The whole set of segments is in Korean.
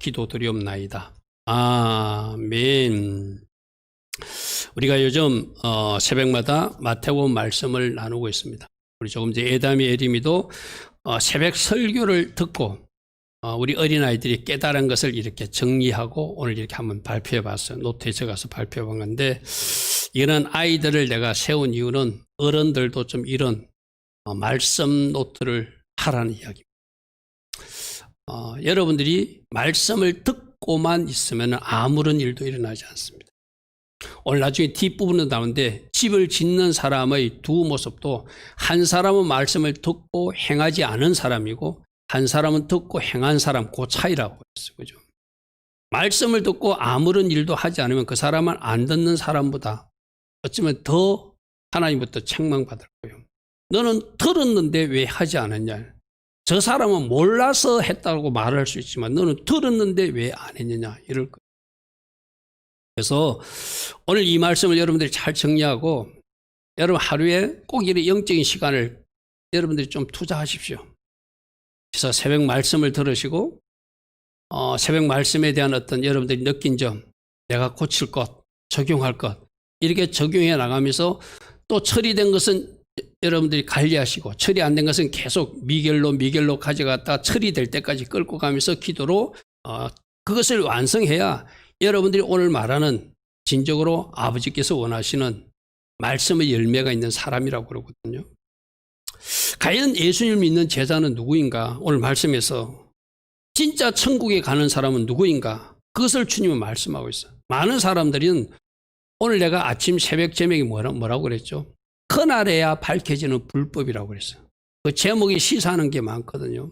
기도드리옵나이다. 아멘. 우리가 요즘 새벽마다 마태복음 말씀을 나누고 있습니다. 우리 조금 전에 에다미 에리미도 새벽 설교를 듣고 우리 어린아이들이 깨달은 것을 이렇게 정리하고 오늘 이렇게 한번 발표해 봤어요. 노트에 적어서 발표해 본 건데, 이런 아이들을 내가 세운 이유는 어른들도 좀 이런 말씀 노트를 하라는 이야기입니다. 여러분들이 말씀을 듣고만 있으면 아무런 일도 일어나지 않습니다. 오늘 나중에 뒷부분은 나오는데, 집을 짓는 사람의 두 모습도 한 사람은 말씀을 듣고 행하지 않은 사람이고 한 사람은 듣고 행한 사람, 그 차이라고 했어요. 그죠? 말씀을 듣고 아무런 일도 하지 않으면 그 사람은 안 듣는 사람보다 어쩌면 더 하나님부터 책망받을 거예요. 너는 들었는데 왜 하지 않았냐? 저 사람은 몰라서 했다고 말할 수 있지만 너는 들었는데 왜 안 했느냐? 이럴 거예요. 그래서 오늘 이 말씀을 여러분들이 잘 정리하고, 여러분 하루에 꼭 이런 영적인 시간을 여러분들이 좀 투자하십시오. 그래서 새벽 말씀을 들으시고 새벽 말씀에 대한 어떤 여러분들이 느낀 점, 내가 고칠 것, 적용할 것, 이렇게 적용해 나가면서 또 처리된 것은 여러분들이 관리하시고 처리 안 된 것은 계속 미결로 가져갔다 처리될 때까지 끌고 가면서 기도로 그것을 완성해야 여러분들이 오늘 말하는 진정으로 아버지께서 원하시는 말씀의 열매가 있는 사람이라고 그러거든요. 과연 예수님을 믿는 제자는 누구인가? 오늘 말씀에서 진짜 천국에 가는 사람은 누구인가? 그것을 주님은 말씀하고 있어요. 많은 사람들은 오늘 내가 아침 새벽 제목이 뭐라고 그랬죠? 그날에야 밝혀지는 불법이라고 그랬어요. 그 제목이 시사하는 게 많거든요.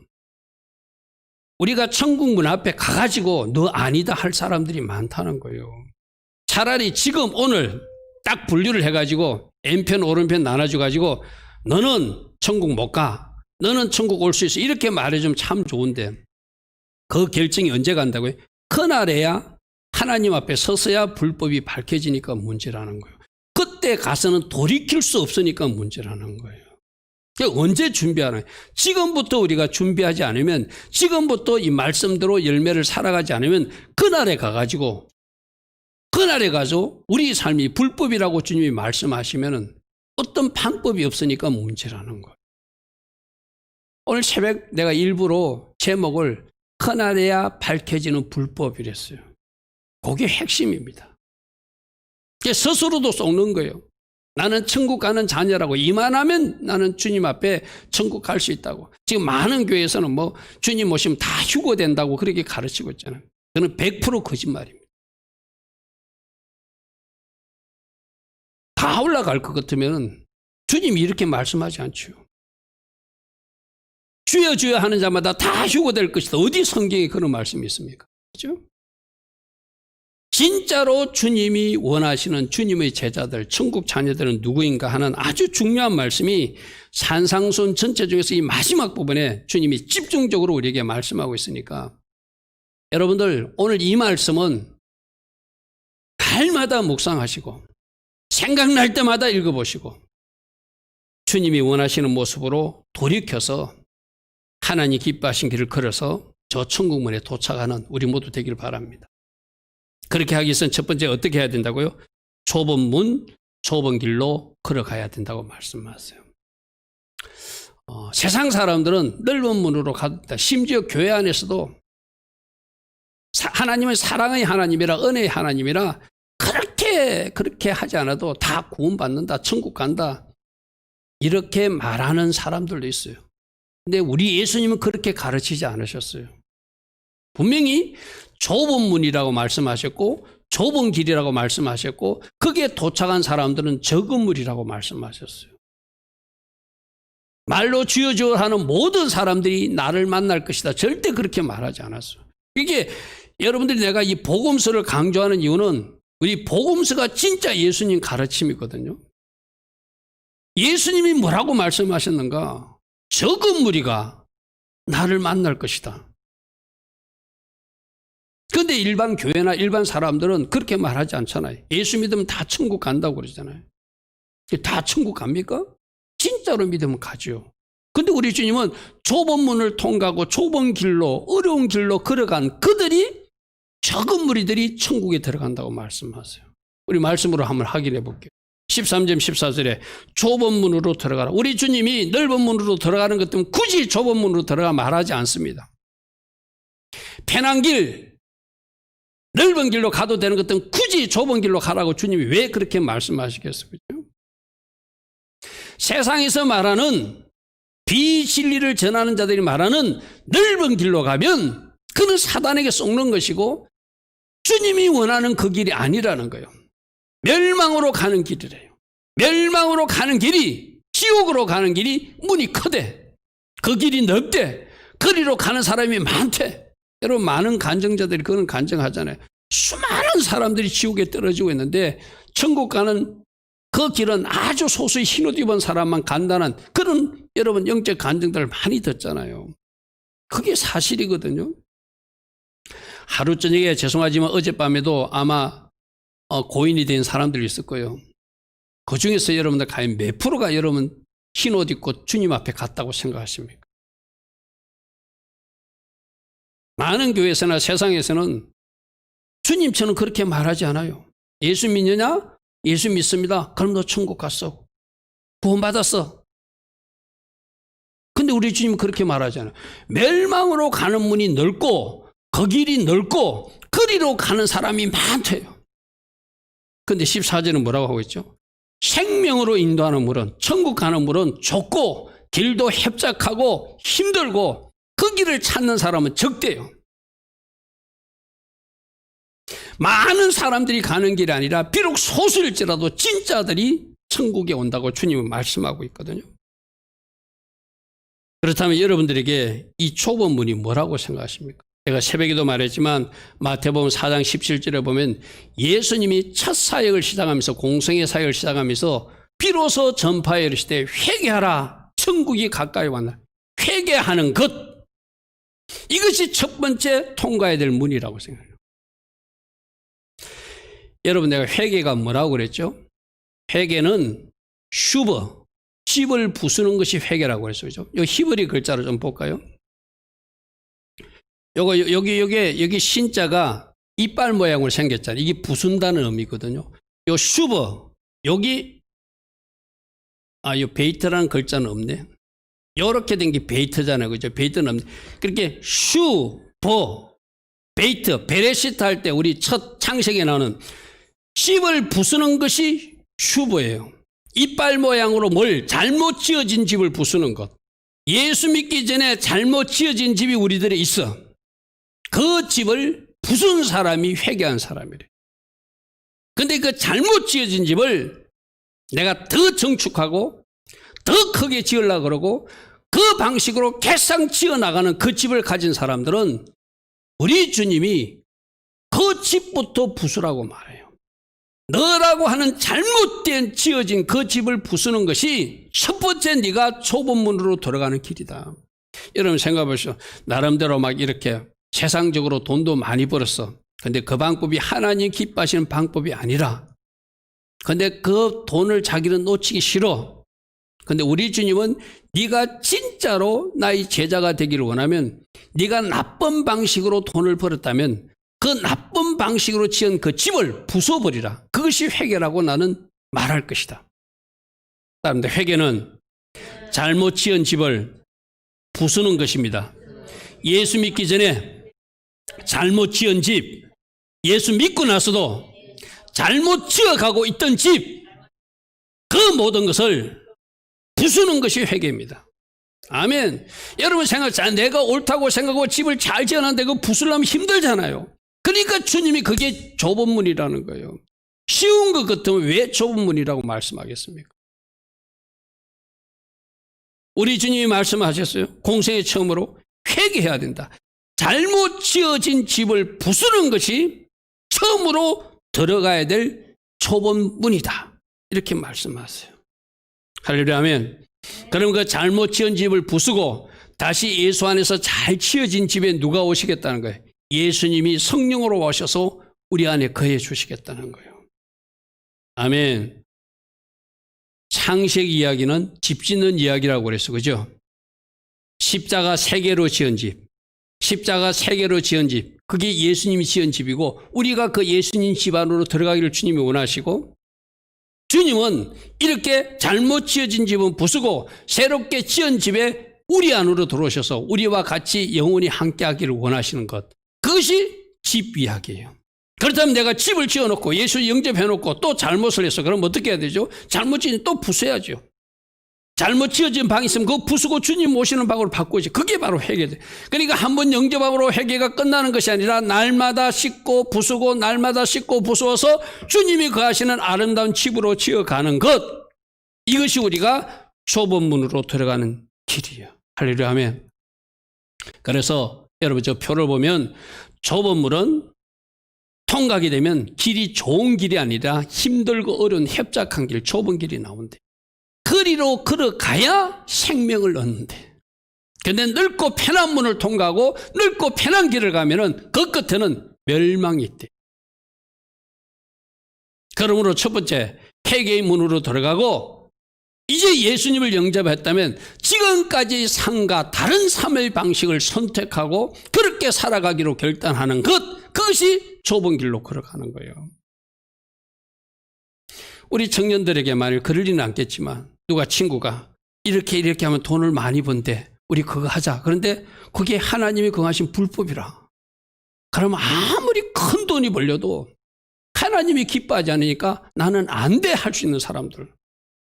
우리가 천국 문 앞에 가가지고 너 아니다 할 사람들이 많다는 거예요. 차라리 지금 오늘 딱 분류를 해가지고 왼편 오른편 나눠줘가지고 너는 천국 못 가, 너는 천국 올 수 있어, 이렇게 말해주면 참 좋은데, 그 결정이 언제 간다고요? 그날에야 하나님 앞에 서서야 불법이 밝혀지니까 문제라는 거예요. 그때 가서는 돌이킬 수 없으니까 문제라는 거예요. 언제 준비하나요? 지금부터 우리가 준비하지 않으면, 지금부터 이 말씀대로 열매를 살아가지 않으면 그날에 가가지고 우리 삶이 불법이라고 주님이 말씀하시면은 어떤 방법이 없으니까 문제라는 거예요. 오늘 새벽 내가 일부러 제목을 그날에야 밝혀지는 불법이랬어요. 그게 핵심입니다. 스스로도 속는 거예요. 나는 천국 가는 자녀라고, 이만하면 나는 주님 앞에 천국 갈 수 있다고. 지금 많은 교회에서는 뭐 주님 모시면 다 휴거된다고 그렇게 가르치고 있잖아요. 그건 100% 거짓말입니다. 다 올라갈 것 같으면 주님이 이렇게 말씀하지 않죠. 주여 주여 하는 자마다 다 휴거될 것이다. 어디 성경에 그런 말씀이 있습니까? 그렇죠? 진짜로 주님이 원하시는 주님의 제자들, 천국 자녀들은 누구인가 하는 아주 중요한 말씀이 산상순 전체 중에서 이 마지막 부분에 주님이 집중적으로 우리에게 말씀하고 있으니까, 여러분들 오늘 이 말씀은 날마다 묵상하시고 생각날 때마다 읽어보시고 주님이 원하시는 모습으로 돌이켜서 하나님 기뻐하신 길을 걸어서 저 천국문에 도착하는 우리 모두 되기를 바랍니다. 그렇게 하기 위해서는 첫 번째 어떻게 해야 된다고요? 좁은 문, 좁은 길로 걸어가야 된다고 말씀하세요. 세상 사람들은 넓은 문으로 가다, 심지어 교회 안에서도 하나님은 사랑의 하나님이라, 은혜의 하나님이라 그렇게 하지 않아도 다 구원받는다, 천국 간다, 이렇게 말하는 사람들도 있어요. 근데 우리 예수님은 그렇게 가르치지 않으셨어요. 분명히 좁은 문이라고 말씀하셨고 좁은 길이라고 말씀하셨고 거기에 도착한 사람들은 적은 물이라고 말씀하셨어요. 말로 주여 주여 하는 모든 사람들이 나를 만날 것이다, 절대 그렇게 말하지 않았어요. 이게 여러분들이 내가 이 복음서를 강조하는 이유는 우리 복음서가 진짜 예수님 가르침이거든요. 예수님이 뭐라고 말씀하셨는가? 적은 무리가 나를 만날 것이다. 그런데 일반 교회나 일반 사람들은 그렇게 말하지 않잖아요. 예수 믿으면 다 천국 간다고 그러잖아요. 다 천국 갑니까? 진짜로 믿으면 가죠. 근데 우리 주님은 좁은 문을 통과하고 좁은 길로, 어려운 길로 걸어간 그들이 적은 무리들이 천국에 들어간다고 말씀하세요. 우리 말씀으로 한번 확인해 볼게요. 13절 14절에 좁은 문으로 들어가라. 우리 주님이 넓은 문으로 들어가는 것 때문에 굳이 좁은 문으로 들어가 말하지 않습니다. 편한 길, 넓은 길로 가도 되는 것 때문에 굳이 좁은 길로 가라고 주님이 왜 그렇게 말씀하시겠어요? 세상에서 말하는 비진리를 전하는 자들이 말하는 넓은 길로 가면 그는 사단에게 속는 것이고 주님이 원하는 그 길이 아니라는 거예요. 멸망으로 가는 길이래요. 멸망으로 가는 길이, 지옥으로 가는 길이 문이 크대. 그 길이 넓대. 거리로 가는 사람이 많대. 여러분, 많은 간증자들이 그건 간증하잖아요. 수많은 사람들이 지옥에 떨어지고 있는데 천국 가는 그 길은 아주 소수의 흰옷 입은 사람만 간다는 그런 여러분 영적 간증들을 많이 듣잖아요. 그게 사실이거든요. 하루 저녁에 죄송하지만 어젯밤에도 아마 고인이 된 사람들이 있을 거예요. 그 중에서 여러분들 과연 몇 프로가 여러분 흰옷 입고 주님 앞에 갔다고 생각하십니까? 많은 교회에서나 세상에서는 주님처럼 그렇게 말하지 않아요. 예수 믿느냐? 예수 믿습니다. 그럼 너 천국 갔어. 구원받았어. 근데 우리 주님은 그렇게 말하지 않아요. 멸망으로 가는 문이 넓고 그 길이 넓고 거리로 가는 사람이 많대요. 근데 14절은 뭐라고 하고 있죠? 생명으로 인도하는 물은, 천국 가는 물은 좁고 길도 협착하고 힘들고 그 길을 찾는 사람은 적대요. 많은 사람들이 가는 길이 아니라 비록 소수일지라도 진짜들이 천국에 온다고 주님은 말씀하고 있거든요. 그렇다면 여러분들에게 이 좁은 문이 뭐라고 생각하십니까? 제가 새벽에도 말했지만 마태복음 4장 17절에 보면 예수님이 첫 사역을 시작하면서 공생의 사역을 시작하면서 비로소 전파에 이르시되 회개하라 천국이 가까이 왔나. 회개하는 것, 이것이 첫 번째 통과해야 될 문이라고 생각해요. 여러분, 내가 회개가 뭐라고 그랬죠? 회개는 슈버, 집을 부수는 것이 회개라고 그랬어요. 그죠? 이 히브리 글자로 좀 볼까요? 여기 신자가 이빨 모양으로 생겼잖아요. 이게 부순다는 의미거든요. 요 슈버, 여기, 요 베이트라는 글자는 없네. 요렇게 된 게 베이트잖아요. 그죠? 베이트는 없네. 그렇게 슈버, 베이트, 베레시트 할 때 우리 첫 창세기에 나오는 집을 부수는 것이 슈버예요. 이빨 모양으로 뭘 잘못 지어진 집을 부수는 것. 예수 믿기 전에 잘못 지어진 집이 우리들에 있어. 그 집을 부순 사람이 회개한 사람이래. 근데 그 잘못 지어진 집을 내가 더 정축하고 더 크게 지으려고 그러고 그 방식으로 개상 지어나가는 그 집을 가진 사람들은 우리 주님이 그 집부터 부수라고 말해요. 너라고 하는 잘못된 지어진 그 집을 부수는 것이 첫 번째 네가 좁은 문으로 들어가는 길이다. 여러분 생각해 보시오. 나름대로 막 이렇게 세상적으로 돈도 많이 벌었어. 근데 그 방법이 하나님 기뻐하시는 방법이 아니라, 근데 그 돈을 자기는 놓치기 싫어. 근데 우리 주님은 네가 진짜로 나의 제자가 되기를 원하면 네가 나쁜 방식으로 돈을 벌었다면 그 나쁜 방식으로 지은 그 집을 부숴버리라. 그것이 회개라고 나는 말할 것이다. 그런데 회개는 잘못 지은 집을 부수는 것입니다. 예수 믿기 전에 잘못 지은 집, 예수 믿고 나서도 잘못 지어가고 있던 집, 그 모든 것을 부수는 것이 회개입니다. 아멘. 여러분 생각해, 내가 옳다고 생각하고 집을 잘 지어놨는데 그거 부수려면 힘들잖아요. 그러니까 주님이 그게 좁은 문이라는 거예요. 쉬운 것 같으면 왜 좁은 문이라고 말씀하겠습니까? 우리 주님이 말씀하셨어요. 공생의 처음으로 회개해야 된다. 잘못 지어진 집을 부수는 것이 처음으로 들어가야 될 좁은 문이다. 이렇게 말씀하세요. 할렐루야 하면, 그럼 그 잘못 지은 집을 부수고 다시 예수 안에서 잘 지어진 집에 누가 오시겠다는 거예요? 예수님이 성령으로 오셔서 우리 안에 거해 주시겠다는 거예요. 아멘. 창세기 이야기는 집 짓는 이야기라고 그랬어. 그죠? 십자가 3개로 지은 집, 십자가 3개로 지은 집, 그게 예수님이 지은 집이고 우리가 그 예수님 집 안으로 들어가기를 주님이 원하시고 주님은 이렇게 잘못 지어진 집은 부수고 새롭게 지은 집에 우리 안으로 들어오셔서 우리와 같이 영원히 함께하기를 원하시는 것. 그것이 집 이야기예요. 그렇다면 내가 집을 지어놓고 예수 영접해놓고 또 잘못을 했어. 그럼 어떻게 해야 되죠? 잘못 지은 또 부숴야죠. 잘못 지어진 방이 있으면 그거 부수고 주님 모시는 방으로 바꾸지. 그게 바로 회개돼. 그러니까 한번 영접함으로 회개가 끝나는 것이 아니라 날마다 씻고 부수고 날마다 씻고 부수어서 주님이 거하시는 아름다운 집으로 지어가는 것. 이것이 우리가 좁은 문으로 들어가는 길이에요. 할렐루야 아멘. 그래서 여러분 저 표를 보면 좁은 문은 통과하게 되면 길이 좋은 길이 아니라 힘들고 어려운 협착한 길, 좁은 길이 나온대. 거리로 걸어가야 생명을 얻는데. 근데 넓고 편한 문을 통과하고 넓고 편한 길을 가면은 그 끝에는 멸망이 있대. 그러므로 첫 번째 회개의 문으로 들어가고 이제 예수님을 영접했다면 지금까지 삶과 다른 삶의 방식을 선택하고 그렇게 살아가기로 결단하는 것, 그것이 좁은 길로 걸어가는 거예요. 우리 청년들에게 만일 그럴 리는 않겠지만 누가 친구가 이렇게 하면 돈을 많이 번대. 우리 그거 하자. 그런데 그게 하나님이 정하신 불법이라. 그러면 아무리 큰 돈이 벌려도 하나님이 기뻐하지 않으니까 나는 안 돼 할 수 있는 사람들.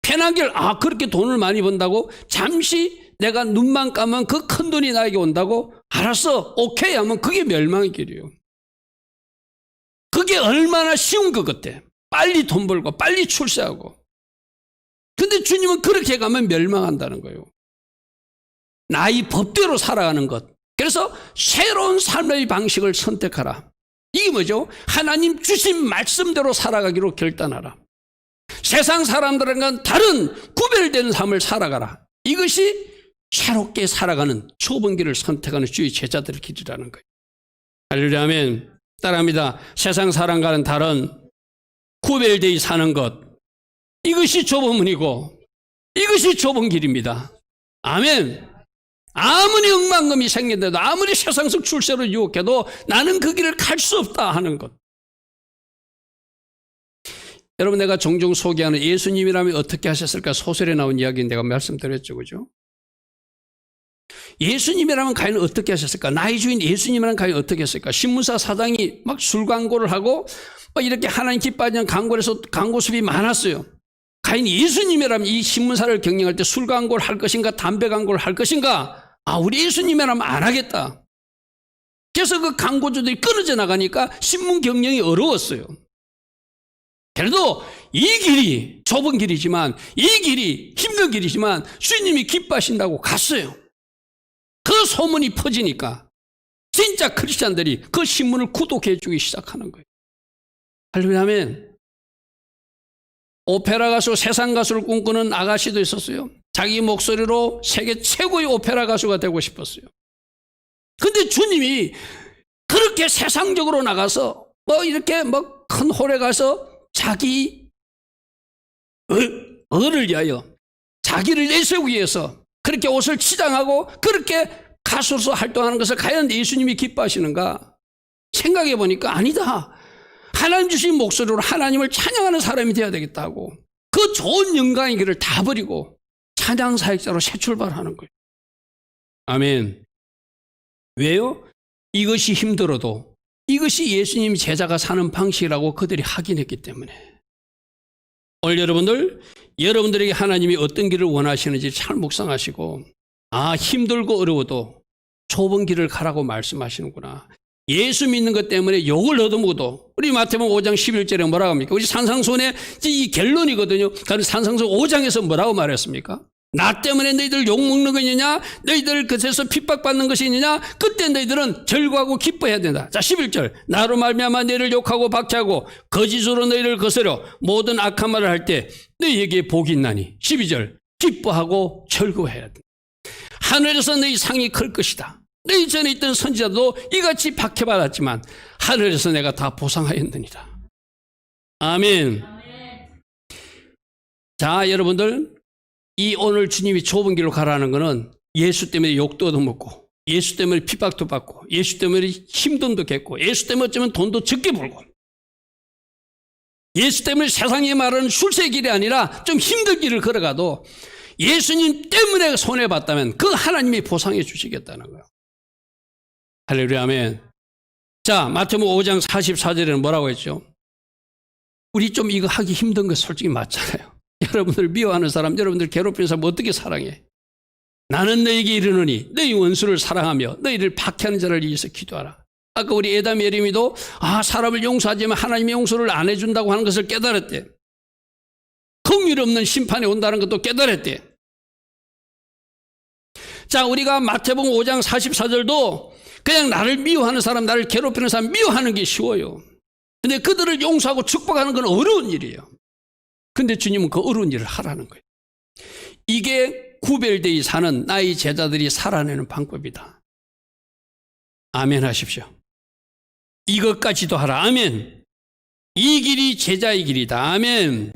편한 길, 그렇게 돈을 많이 번다고 잠시 내가 눈만 감으면 그 큰 돈이 나에게 온다고 알았어. 오케이 하면 그게 멸망의 길이에요. 그게 얼마나 쉬운 것 같아. 빨리 돈 벌고 빨리 출세하고. 근데 주님은 그렇게 가면 멸망한다는 거예요. 나의 법대로 살아가는 것. 그래서 새로운 삶의 방식을 선택하라. 이게 뭐죠? 하나님 주신 말씀대로 살아가기로 결단하라. 세상 사람들과는 다른 구별된 삶을 살아가라. 이것이 새롭게 살아가는 좁은 길을 선택하는 주의 제자들의 길이라는 거예요. 할렐루야 아멘. 따라합니다. 세상 사람과는 다른 구별되어 사는 것. 이것이 좁은 문이고 이것이 좁은 길입니다. 아멘. 아무리 억만금이 생긴데도 아무리 세상적 출세로 유혹해도 나는 그 길을 갈 수 없다 하는 것. 여러분 내가 종종 소개하는 예수님이라면 어떻게 하셨을까 소설에 나온 이야기는 내가 말씀드렸죠. 그죠? 예수님이라면 과연 어떻게 하셨을까? 나의 주인 예수님이라면 과연 어떻게 했을까? 신문사 사장이 막 술 광고를 하고 이렇게 하나님 기뻐하는 광고를 해서 광고 수입이 많았어요. 과연 예수님이라면 이 신문사를 경영할 때 술 광고를 할 것인가 담배 광고를 할 것인가? 우리 예수님이라면 안 하겠다. 그래서 그 광고주들이 끊어져 나가니까 신문 경영이 어려웠어요. 그래도 이 길이 좁은 길이지만 이 길이 힘든 길이지만 주님이 기뻐하신다고 갔어요. 그 소문이 퍼지니까 진짜 크리스찬들이 그 신문을 구독해 주기 시작하는 거예요. 할렐루야 아멘. 오페라 가수, 세상 가수를 꿈꾸는 아가씨도 있었어요. 자기 목소리로 세계 최고의 오페라 가수가 되고 싶었어요. 근데 주님이 그렇게 세상적으로 나가서 이렇게 큰 홀에 가서 자기 을을 위하여 자기를 내세우기 위해서 그렇게 옷을 치장하고 그렇게 가수로서 활동하는 것을 과연 예수님이 기뻐하시는가? 생각해 보니까 아니다. 하나님 주신 목소리로 하나님을 찬양하는 사람이 되어야 되겠다고 그 좋은 영광의 길을 다 버리고 찬양 사역자로 새 출발하는 거예요. 아멘. 왜요? 이것이 힘들어도 이것이 예수님 제자가 사는 방식이라고 그들이 확인했기 때문에. 오늘 여러분들에게 하나님이 어떤 길을 원하시는지 잘 묵상하시고 힘들고 어려워도 좁은 길을 가라고 말씀하시는구나. 예수 믿는 것 때문에 욕을 얻어먹어도 우리 마태복음 5장 11절에 뭐라고 합니까? 우리 산상수훈의 이 결론이거든요. 그래서 산상수훈 5장에서 뭐라고 말했습니까? 나 때문에 너희들 욕먹는 거 있느냐? 너희들 그래서 핍박받는 것이 있느냐? 그때 너희들은 절구하고 기뻐해야 된다. 자 11절 나로 말미암아 너희를 욕하고 박해하고 거짓으로 너희를 거스려 모든 악한 말을 할 때 너희에게 복이 있나니 12절 기뻐하고 절구해야 된다. 하늘에서 너희 상이 클 것이다. 너희 전에 있던 선지자도 이같이 박해받았지만 하늘에서 내가 다 보상하였느니라. 아멘. 자 여러분들 이 오늘 주님이 좁은 길로 가라는 것은 예수 때문에 욕도 얻어먹고 예수 때문에 핍박도 받고 예수 때문에 힘든도 겪고 예수 때문에 어쩌면 돈도 적게 벌고 예수 때문에 세상이 말하는 출세의 길이 아니라 좀 힘든 길을 걸어가도 예수님 때문에 손해봤다면 그 하나님이 보상해 주시겠다는 거예요. 할렐루야 아멘. 자, 마태복음 5장 44절에는 뭐라고 했죠? 우리 좀 이거 하기 힘든 거 솔직히 맞잖아요. 여러분들 미워하는 사람, 여러분들 괴롭히는 사람 어떻게 사랑해? 나는 너에게 이르노니 너희 원수를 사랑하며 너희를 박해하는 자를 위해서 기도하라. 아까 우리 에담 예림이도 사람을 용서하지만 하나님의 용서를 안 해준다고 하는 것을 깨달았대. 긍휼 없는 심판이 온다는 것도 깨달았대. 자, 우리가 마태복음 5장 44절도 그냥 나를 미워하는 사람, 나를 괴롭히는 사람 미워하는 게 쉬워요. 근데 그들을 용서하고 축복하는 건 어려운 일이에요. 근데 주님은 그 어려운 일을 하라는 거예요. 이게 구별되이 사는 나의 제자들이 살아내는 방법이다. 아멘 하십시오. 이것까지도 하라. 아멘. 이 길이 제자의 길이다. 아멘.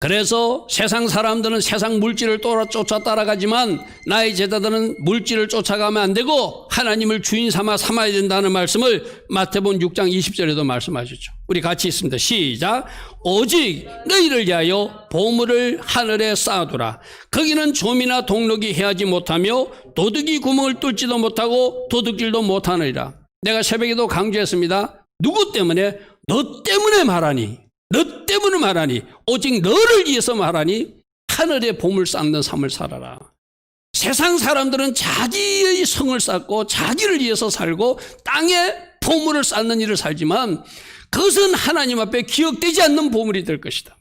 그래서 세상 사람들은 세상 물질을 쫓아 따라가지만 나의 제자들은 물질을 쫓아가면 안 되고 하나님을 주인 삼아야 된다는 말씀을 마태복음 6장 20절에도 말씀하셨죠. 우리 같이 있습니다. 시작. 오직 너희를 위하여 보물을 하늘에 쌓아두라. 거기는 좀이나 동록이 해하지 못하며 도둑이 구멍을 뚫지도 못하고 도둑질도 못하느니라. 내가 새벽에도 강조했습니다. 누구 때문에? 너 때문에 말하니. 너 때문에 말하니. 오직 너를 위해서 말하니 하늘에 보물 쌓는 삶을 살아라. 세상 사람들은 자기의 성을 쌓고 자기를 위해서 살고 땅에 보물을 쌓는 일을 살지만 그것은 하나님 앞에 기억되지 않는 보물이 될 것이다.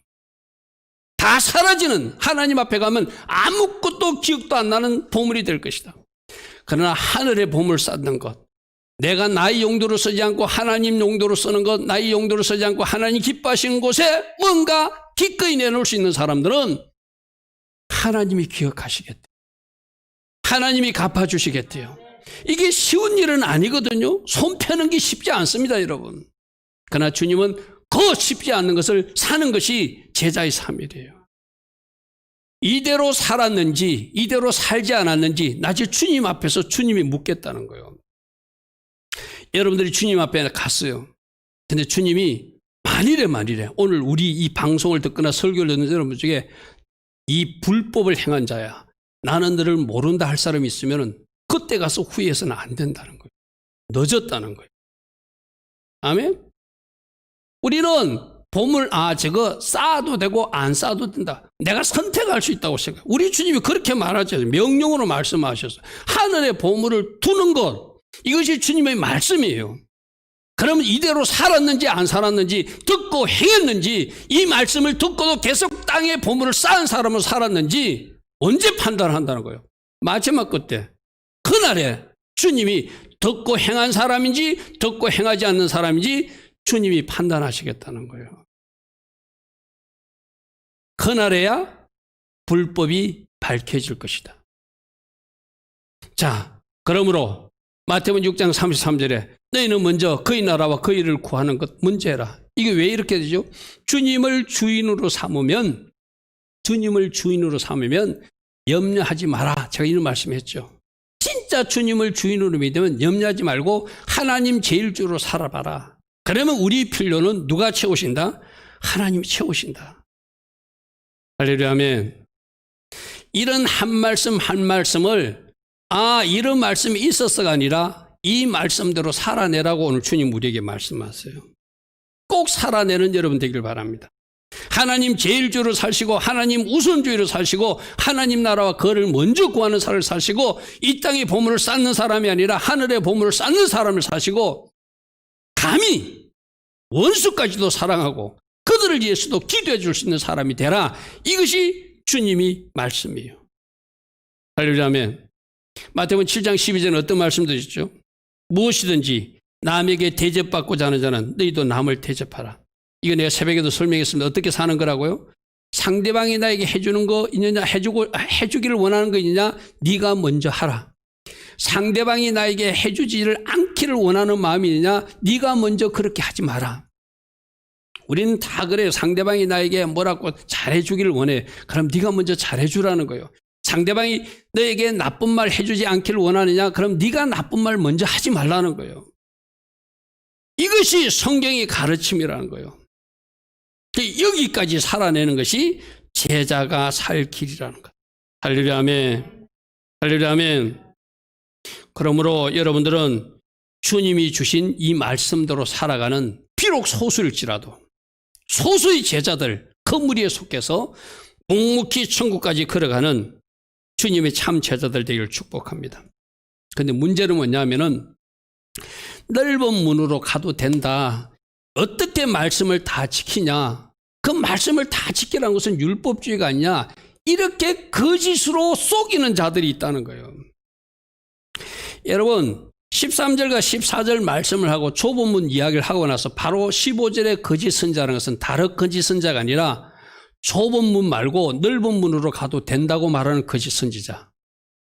다 사라지는, 하나님 앞에 가면 아무것도 기억도 안 나는 보물이 될 것이다. 그러나 하늘에 보물 쌓는 것, 내가 나의 용도로 쓰지 않고 하나님 용도로 쓰는 것, 나의 용도로 쓰지 않고 하나님 기뻐하시는 곳에 뭔가 기꺼이 내놓을 수 있는 사람들은 하나님이 기억하시겠대요. 하나님이 갚아주시겠대요. 이게 쉬운 일은 아니거든요. 손 펴는 게 쉽지 않습니다, 여러분. 그러나 주님은 그 쉽지 않는 것을 사는 것이 제자의 삶이래요. 이대로 살았는지 이대로 살지 않았는지 나중에 주님 앞에서 주님이 묻겠다는 거예요. 여러분들이 주님 앞에 갔어요. 근데 주님이 만일에 오늘 우리 이 방송을 듣거나 설교를 듣는 여러분 중에 이 불법을 행한 자야, 나는 너를 모른다 할 사람이 있으면 그때 가서 후회해서는 안 된다는 거예요. 늦었다는 거예요. 아멘? 우리는 보물, 저거 쌓아도 되고 안 쌓아도 된다. 내가 선택할 수 있다고 생각해요. 우리 주님이 그렇게 말하죠. 명령으로 말씀하셨어요. 하늘에 보물을 두는 것, 이것이 주님의 말씀이에요. 그러면 이대로 살았는지 안 살았는지, 듣고 행했는지, 이 말씀을 듣고도 계속 땅에 보물을 쌓은 사람으로 살았는지 언제 판단한다는 거예요? 마지막 그때, 그날에 주님이 듣고 행한 사람인지 듣고 행하지 않는 사람인지 주님이 판단하시겠다는 거예요. 그날에야 불법이 밝혀질 것이다. 자, 그러므로 마태복음 6장 33절에 너희는 먼저 그의 나라와 그의 일을 구하는 것 먼저 해라. 이게 왜 이렇게 되죠? 주님을 주인으로 삼으면 염려하지 마라. 제가 이런 말씀했죠. 진짜 주님을 주인으로 믿으면 염려하지 말고 하나님 제일주로 살아봐라. 그러면 우리 필요는 누가 채우신다? 하나님이 채우신다. 할렐루야 아멘. 이런 한 말씀 한 말씀을 이런 말씀이 있었어가 아니라 이 말씀대로 살아내라고 오늘 주님 우리에게 말씀하세요. 꼭 살아내는 여러분 되길 바랍니다. 하나님 제일주로 사시고 하나님 우선주의로 사시고 하나님 나라와 그를 먼저 구하는 삶을 사시고 이 땅에 보물을 쌓는 사람이 아니라 하늘에 보물을 쌓는 사람을 사시고 감히 원수까지도 사랑하고 그들을 위해서도 기도해 줄 수 있는 사람이 되라. 이것이 주님이 말씀이에요. 할렐루야 아멘. 마태복음 7장 12절은 어떤 말씀 드셨죠? 무엇이든지 남에게 대접받고자 하는 자는 너희도 남을 대접하라. 이거 내가 새벽에도 설명했습니다. 어떻게 사는 거라고요? 상대방이 나에게 해주는 거 있느냐, 해주기를 원하는 거 있느냐, 네가 먼저 하라. 상대방이 나에게 해주지를 않기를 원하는 마음이 있느냐, 네가 먼저 그렇게 하지 마라. 우리는 다 그래요. 상대방이 나에게 뭐라고 잘해주기를 원해. 그럼 네가 먼저 잘해주라는 거예요. 상대방이 너에게 나쁜 말 해주지 않기를 원하느냐? 그럼 네가 나쁜 말 먼저 하지 말라는 거예요. 이것이 성경의 가르침이라는 거예요. 여기까지 살아내는 것이 제자가 살 길이라는 것. 할렐루야 아멘. 할렐루야 아멘. 그러므로 여러분들은 주님이 주신 이 말씀대로 살아가는 비록 소수일지라도 소수의 제자들 그 무리에 속해서 묵묵히 천국까지 걸어가는 주님의 참 제자들 되기를 축복합니다. 그런데 문제는 뭐냐면은 넓은 문으로 가도 된다. 어떻게 말씀을 다 지키냐? 그 말씀을 다 지키라는 것은 율법주의가 아니냐? 이렇게 거짓으로 속이는 자들이 있다는 거예요. 여러분 13절과 14절 말씀을 하고 좁은 문 이야기를 하고 나서 바로 15절의 거짓 선자라는 것은 다른 거짓 선자가 아니라 좁은 문 말고 넓은 문으로 가도 된다고 말하는 거짓 선지자,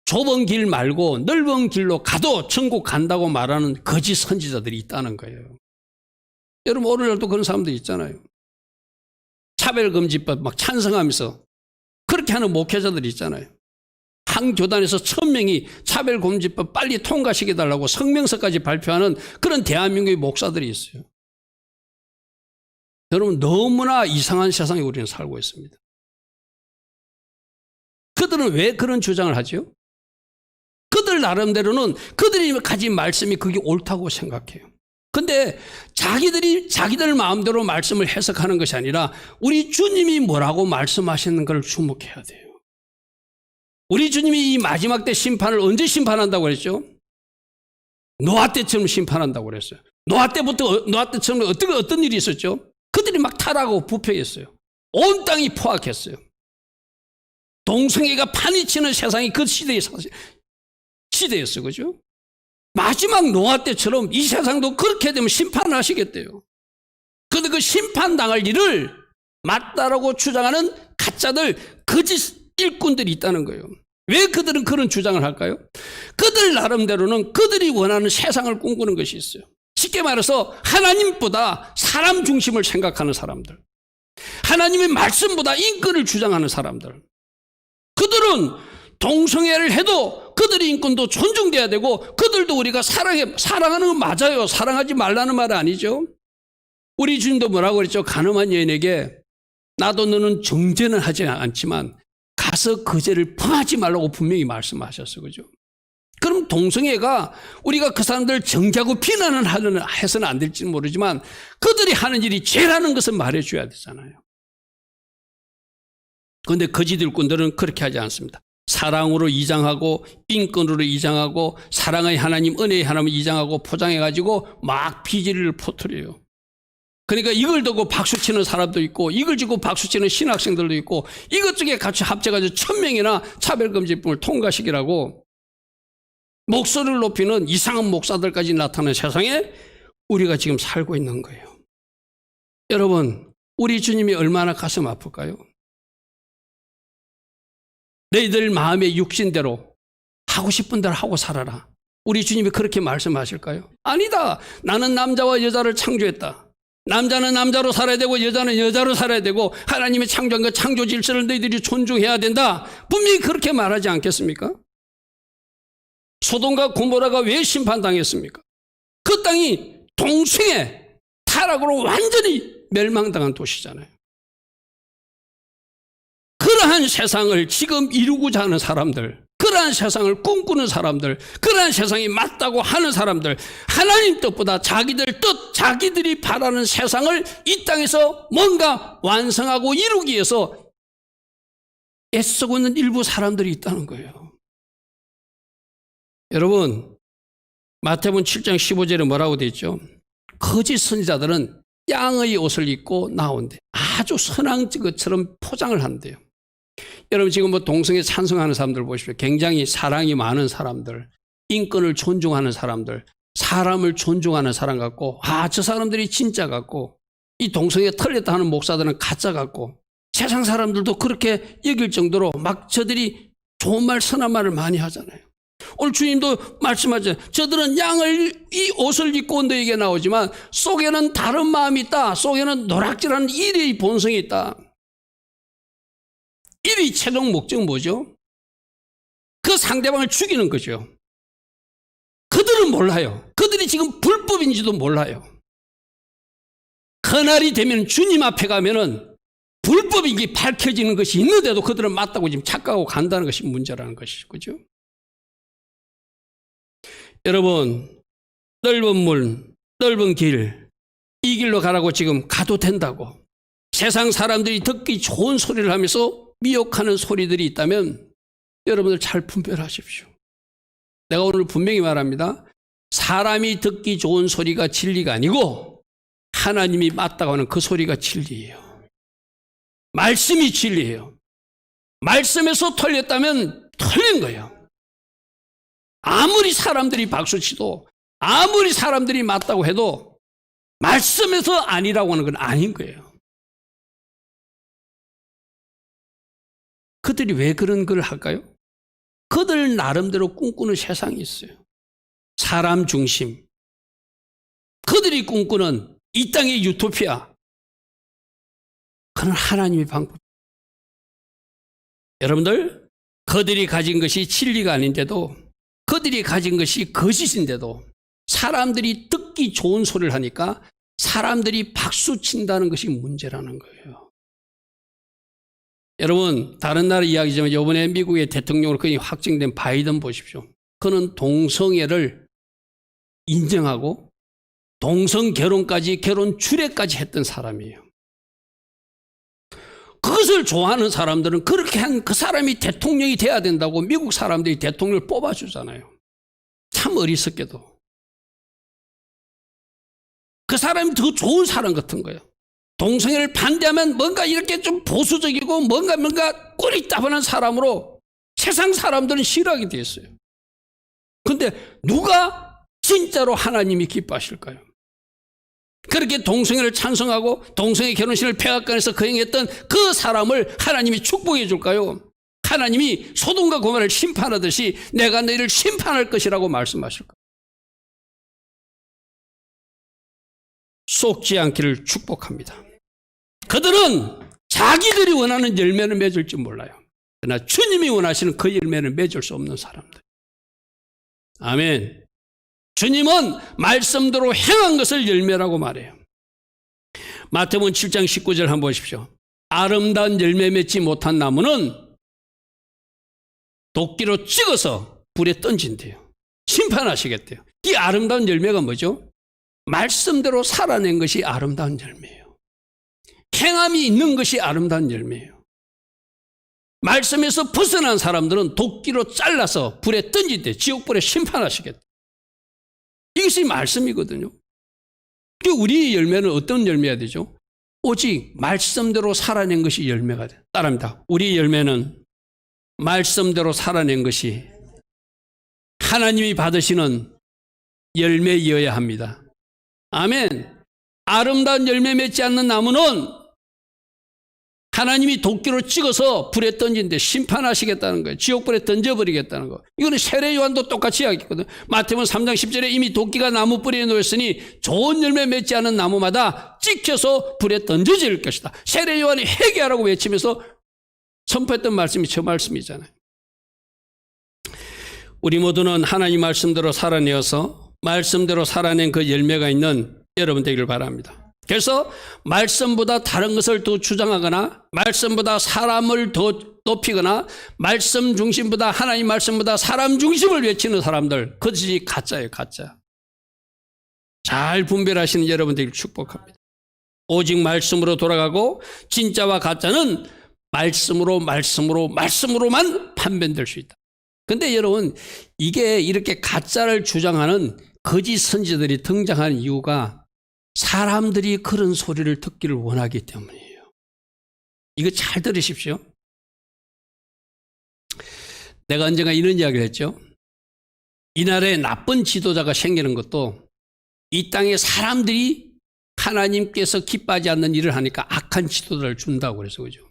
좁은 길 말고 넓은 길로 가도 천국 간다고 말하는 거짓 선지자들이 있다는 거예요. 여러분 오늘날도 그런 사람들 있잖아요. 차별금지법 막 찬성하면서 그렇게 하는 목회자들이 있잖아요. 한 교단에서 1000명이 차별금지법 빨리 통과시켜달라고 성명서까지 발표하는 그런 대한민국의 목사들이 있어요. 여러분 너무나 이상한 세상에 우리는 살고 있습니다. 그들은 왜 그런 주장을 하죠? 그들 나름대로는 그들이 가진 말씀이 그게 옳다고 생각해요. 근데 자기들 마음대로 말씀을 해석하는 것이 아니라 우리 주님이 뭐라고 말씀하시는 걸 주목해야 돼요. 우리 주님이 이 마지막 때 심판을 언제 심판한다고 그랬죠? 노아 때처럼 심판한다고 그랬어요. 노아 때처럼 어떤 일이 있었죠? 그들이 막 타락하고 부패했어요. 온 땅이 포악했어요. 동성애가 파니치는 세상이 그 시대였어요. 그죠? 마지막 노아 때처럼 이 세상도 그렇게 되면 심판을 하시겠대요. 그런데 그 심판당할 일을 맞다라고 주장하는 가짜들, 거짓 일꾼들이 있다는 거예요. 왜 그들은 그런 주장을 할까요? 그들 나름대로는 그들이 원하는 세상을 꿈꾸는 것이 있어요. 쉽게 말해서 하나님보다 사람 중심을 생각하는 사람들, 하나님의 말씀보다 인권을 주장하는 사람들, 그들은 동성애를 해도 그들의 인권도 존중돼야 되고 그들도 우리가 사랑하는 건 맞아요. 사랑하지 말라는 말은 아니죠. 우리 주님도 뭐라고 그랬죠? 가늠한 여인에게 나도 너는 정죄는 하지 않지만 가서 그 죄를 범하지 말라고 분명히 말씀하셨어요. 그죠? 그럼 동성애가 우리가 그 사람들 정죄하고 비난을 해서는 안 될지는 모르지만 그들이 하는 일이 죄라는 것을 말해줘야 되잖아요. 그런데 거짓 일꾼들은 그렇게 하지 않습니다. 사랑으로 이장하고 인권으로 이장하고 사랑의 하나님, 은혜의 하나님을 이장하고 포장해가지고 막 비질을 퍼뜨려요. 그러니까 이걸 두고 박수치는 사람도 있고 이걸 주고 박수치는 신학생들도 있고 이것 중에 같이 합쳐가지고 1000명이나 차별금지법을 통과시키라고 목소리를 높이는 이상한 목사들까지 나타나는 세상에 우리가 지금 살고 있는 거예요. 여러분 우리 주님이 얼마나 가슴 아플까요? 너희들 마음의 육신대로 하고 싶은 대로 하고 살아라. 우리 주님이 그렇게 말씀하실까요? 아니다. 나는 남자와 여자를 창조했다. 남자는 남자로 살아야 되고 여자는 여자로 살아야 되고 하나님의 창조한 그 창조 질서를 너희들이 존중해야 된다. 분명히 그렇게 말하지 않겠습니까? 소돔과 고모라가 왜 심판당했습니까? 그 땅이 동성애 타락으로 완전히 멸망당한 도시잖아요. 그러한 세상을 지금 이루고자 하는 사람들, 그러한 세상을 꿈꾸는 사람들, 그러한 세상이 맞다고 하는 사람들, 하나님 뜻보다 자기들 뜻, 자기들이 바라는 세상을 이 땅에서 뭔가 완성하고 이루기 위해서 애쓰고 있는 일부 사람들이 있다는 거예요. 여러분 마태복음 7장 15절에 뭐라고 되어 있죠? 거짓 선지자들은 양의 옷을 입고 나온대. 아주 선한 것처럼 포장을 한대요. 여러분 지금 뭐 동성애 찬성하는 사람들 보십시오. 굉장히 사랑이 많은 사람들, 인권을 존중하는 사람들, 사람을 존중하는 사람 같고 저 사람들이 진짜 같고 이 동성애 틀렸다 하는 목사들은 가짜 같고 세상 사람들도 그렇게 여길 정도로 막 저들이 좋은 말 선한 말을 많이 하잖아요. 오늘 주님도 말씀하죠. 저들은 양을 이 옷을 입고 너에게 나오지만 속에는 다른 마음이 있다. 속에는 노락질하는 일의 본성이 있다. 일의 최종 목적은 뭐죠? 그 상대방을 죽이는 거죠. 그들은 몰라요. 그들이 지금 불법인지도 몰라요. 그날이 되면 주님 앞에 가면은 불법인 게 밝혀지는 것이 있는데도 그들은 맞다고 지금 착각하고 간다는 것이 문제라는 것이죠. 그죠? 여러분, 넓은 물, 넓은 길, 이 길로 가라고 지금 가도 된다고 세상 사람들이 듣기 좋은 소리를 하면서 미혹하는 소리들이 있다면 여러분들 잘 분별하십시오. 내가 오늘 분명히 말합니다. 사람이 듣기 좋은 소리가 진리가 아니고 하나님이 맞다고 하는 그 소리가 진리예요. 말씀이 진리예요. 말씀에서 틀렸다면 틀린 거예요. 아무리 사람들이 박수치도 아무리 사람들이 맞다고 해도 말씀에서 아니라고 하는 건 아닌 거예요. 그들이 왜 그런 걸 할까요? 그들 나름대로 꿈꾸는 세상이 있어요. 사람 중심. 그들이 꿈꾸는 이 땅의 유토피아. 그건 하나님의 방법. 여러분들, 그들이 가진 것이 진리가 아닌데도, 그들이 가진 것이 거짓인데도 사람들이 듣기 좋은 소리를 하니까 사람들이 박수 친다는 것이 문제라는 거예요. 여러분, 다른 나라 이야기지만 이번에 미국의 대통령으로 거의 확정된 바이든 보십시오. 그는 동성애를 인정하고 동성 결혼까지 결혼 주례까지 했던 사람이에요. 그것을 좋아하는 사람들은 그렇게 한 그 사람이 대통령이 돼야 된다고 미국 사람들이 대통령을 뽑아주잖아요. 참 어리석게도. 그 사람이 더 좋은 사람 같은 거예요. 동성애를 반대하면 뭔가 이렇게 좀 보수적이고 뭔가 꼬리따분한 사람으로 세상 사람들은 싫어하게 돼 있어요. 그런데 누가 진짜로 하나님이 기뻐하실까요? 그렇게 동성애를 찬성하고 동성애 결혼식을 백악관에서 거행했던 그 사람을 하나님이 축복해 줄까요? 하나님이 소돔과 고모라를 심판하듯이 내가 너희를 심판할 것이라고 말씀하실까요? 속지 않기를 축복합니다. 그들은 자기들이 원하는 열매를 맺을지 몰라요. 그러나 주님이 원하시는 그 열매를 맺을 수 없는 사람들. 아멘. 주님은 말씀대로 행한 것을 열매라고 말해요. 마태복음 7장 19절 한번 보십시오. 아름다운 열매 맺지 못한 나무는 도끼로 찍어서 불에 던진대요. 심판하시겠대요. 이 아름다운 열매가 뭐죠? 말씀대로 살아낸 것이 아름다운 열매예요. 행함이 있는 것이 아름다운 열매예요. 말씀에서 벗어난 사람들은 도끼로 잘라서 불에 던진대. 지옥불에 심판하시겠대. 이것이 말씀이거든요. 우리 열매는 어떤 열매가 되죠? 오직 말씀대로 살아낸 것이 열매가 돼요. 따라합니다. 우리 열매는 말씀대로 살아낸 것이 하나님이 받으시는 열매이어야 합니다. 아멘. 아름다운 열매 맺지 않는 나무는 하나님이 도끼로 찍어서 불에 던진데 심판하시겠다는 거예요. 지옥불에 던져버리겠다는 거. 이거는 세례 요한도 똑같이 이야기했거든. 마태복음 3장 10절에 이미 도끼가 나무 뿌리에 놓였으니 좋은 열매 맺지 않은 나무마다 찍혀서 불에 던져질 것이다. 세례 요한이 회개하라고 외치면서 선포했던 말씀이 저 말씀이잖아요. 우리 모두는 하나님 말씀대로 살아내어서 말씀대로 살아낸 그 열매가 있는 여러분 되기를 바랍니다. 그래서 말씀보다 다른 것을 더 주장하거나 말씀보다 사람을 더 높이거나 말씀 중심보다 하나님 말씀보다 사람 중심을 외치는 사람들, 그것이 가짜예요. 가짜. 잘 분별하시는 여러분 되기를 축복합니다. 오직 말씀으로 돌아가고 진짜와 가짜는 말씀으로만 판별될 수 있다. 근데 여러분, 이게 이렇게 가짜를 주장하는 거짓 선지자들이 등장하는 이유가 사람들이 그런 소리를 듣기를 원하기 때문이에요. 이거 잘 들으십시오. 내가 언젠가 이런 이야기를 했죠. 이 나라에 나쁜 지도자가 생기는 것도 이 땅에 사람들이 하나님께서 기뻐하지 않는 일을 하니까 악한 지도자를 준다고 그래서 그죠.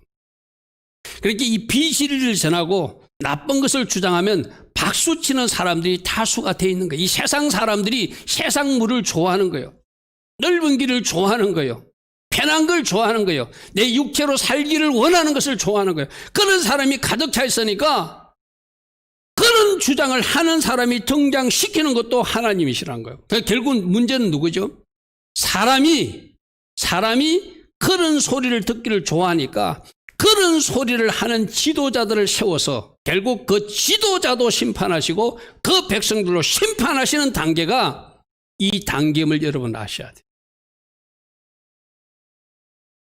그렇게 이 비실리를 전하고 나쁜 것을 주장하면 박수치는 사람들이 다수가 돼 있는 거예요. 이 세상 사람들이 세상물을 좋아하는 거예요. 넓은 길을 좋아하는 거예요. 편한 걸 좋아하는 거예요. 내 육체로 살기를 원하는 것을 좋아하는 거예요. 그런 사람이 가득 차 있으니까 그런 그런 주장을 하는 사람이 등장시키는 것도 하나님이시란 거예요. 그러니까 결국 문제는 누구죠? 사람이 그런 소리를 듣기를 좋아하니까 그런 소리를 하는 지도자들을 세워서 결국 그 지도자도 심판하시고 그 백성들로 심판하시는 단계가 이 단계임을 여러분 아셔야 돼요.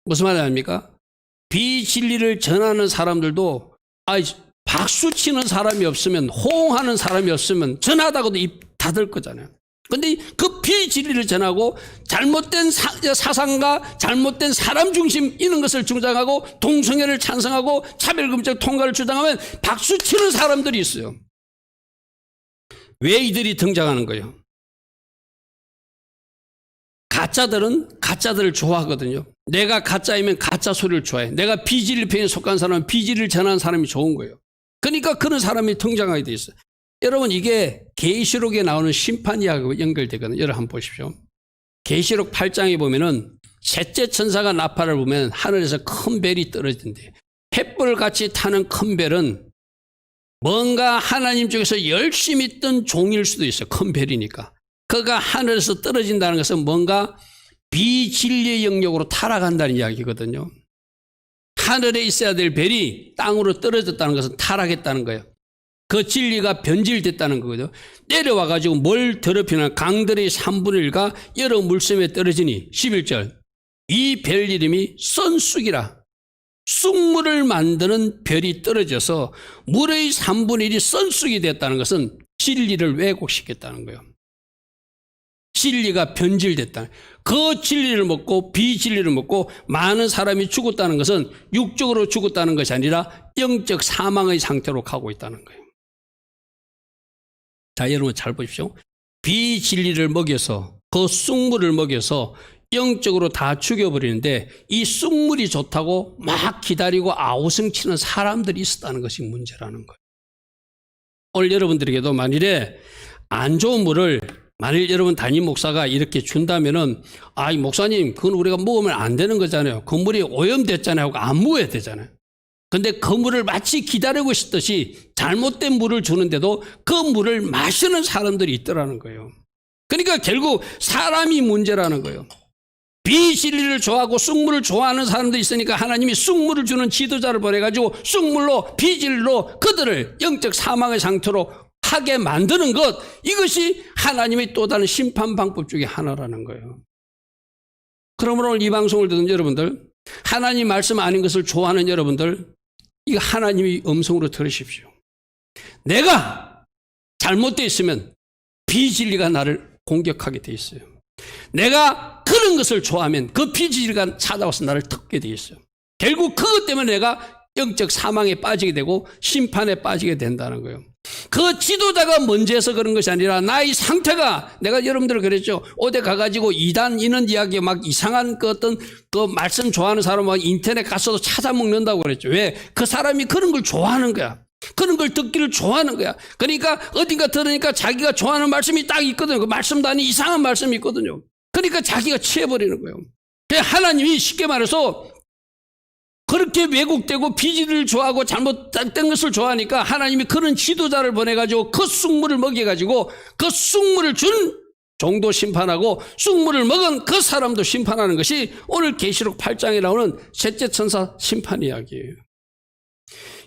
무슨 말이 아닙니까? 비진리를 전하는 사람들도 박수 치는 사람이 없으면, 호응하는 사람이 없으면 전하다고도 입 닫을 거잖아요. 근데 그 비진리를 전하고 잘못된 사상과 잘못된 사람 중심 이런 것을 주장하고 동성애를 찬성하고 차별금지적 통과를 주장하면 박수 치는 사람들이 있어요. 왜 이들이 등장하는 거예요? 가짜들은 가짜들을 좋아하거든요. 내가 가짜이면 가짜 소리를 좋아해. 내가 비진리 편에 속한 사람은 비진리를 전하는 사람이 좋은 거예요. 그러니까 그런 사람이 등장하게 돼 있어요. 여러분, 이게 계시록에 나오는 심판 이야기와 연결되거든요. 여러분 한번 보십시오. 계시록 8장에 보면은 셋째 천사가 나팔을 불면 하늘에서 큰 벨이 떨어진대. 횃불같이 타는 큰 벨은 뭔가 하나님 쪽에서 열심히 뜬 종일 수도 있어요. 큰 벨이니까. 그가 하늘에서 떨어진다는 것은 뭔가 비진리의 영역으로 타락한다는 이야기거든요. 하늘에 있어야 될 벨이 땅으로 떨어졌다는 것은 타락했다는 거예요. 그 진리가 변질됐다는 거거든요. 내려와가지고 뭘 더럽히는 강들의 3분의 1가 여러 물섬에 떨어지니 11절 이 별 이름이 썬쑥이라. 쑥물을 만드는 별이 떨어져서 물의 3분의 1이 썬쑥이 됐다는 것은 진리를 왜곡시켰다는 거예요. 진리가 변질됐다. 그 진리를 먹고 비진리를 먹고 많은 사람이 죽었다는 것은 육적으로 죽었다는 것이 아니라 영적 사망의 상태로 가고 있다는 거예요. 자, 여러분 잘 보십시오. 비진리를 먹여서 그 쑥물을 먹여서 영적으로 다 죽여버리는데 이 쑥물이 좋다고 막 기다리고 아우성치는 사람들이 있었다는 것이 문제라는 거예요. 오늘 여러분들에게도 만일에 안 좋은 물을 만일 여러분 담임 목사가 이렇게 준다면은 이 목사님 그건 우리가 먹으면 안 되는 거잖아요. 그 물이 오염됐잖아요 하고 안 먹어야 되잖아요. 근데 그 물을 마치 기다리고 있듯이 잘못된 물을 주는데도 그 물을 마시는 사람들이 있더라는 거예요. 그러니까 결국 사람이 문제라는 거예요. 비진리를 좋아하고 쑥물을 좋아하는 사람들이 있으니까 하나님이 쑥물을 주는 지도자를 보내가지고 쑥물로 비진리로 그들을 영적 사망의 상태로 하게 만드는 것, 이것이 하나님의 또 다른 심판 방법 중에 하나라는 거예요. 그러므로 오늘 이 방송을 듣는 여러분들, 하나님 말씀 아닌 것을 좋아하는 여러분들, 이거 하나님의 음성으로 들으십시오. 내가 잘못되어 있으면 비진리가 나를 공격하게 돼 있어요. 내가 그런 것을 좋아하면 그 비진리가 찾아와서 나를 덮게 돼 있어요. 결국 그것 때문에 내가 영적 사망에 빠지게 되고 심판에 빠지게 된다는 거예요. 그 지도자가 먼저 해서 그런 것이 아니라 나의 상태가, 내가 여러분들 그랬죠. 어디 가가지고 이단 이런 이야기 막 이상한 그 어떤 그 말씀 좋아하는 사람은 인터넷 가서도 찾아 먹는다고 그랬죠. 왜? 그 사람이 그런 걸 좋아하는 거야. 그런 걸 듣기를 좋아하는 거야. 그러니까 어딘가 들으니까 자기가 좋아하는 말씀이 딱 있거든요. 그 말씀도 아닌 이상한 말씀이 있거든요. 그러니까 자기가 취해버리는 거예요. 하나님이 쉽게 말해서 그렇게 왜곡되고 비진리를 좋아하고 잘못된 것을 좋아하니까 하나님이 그런 지도자를 보내가지고 그 쑥물을 먹여가지고 그 쑥물을 준 종도 심판하고 쑥물을 먹은 그 사람도 심판하는 것이 오늘 계시록 8장에 나오는 셋째 천사 심판 이야기예요.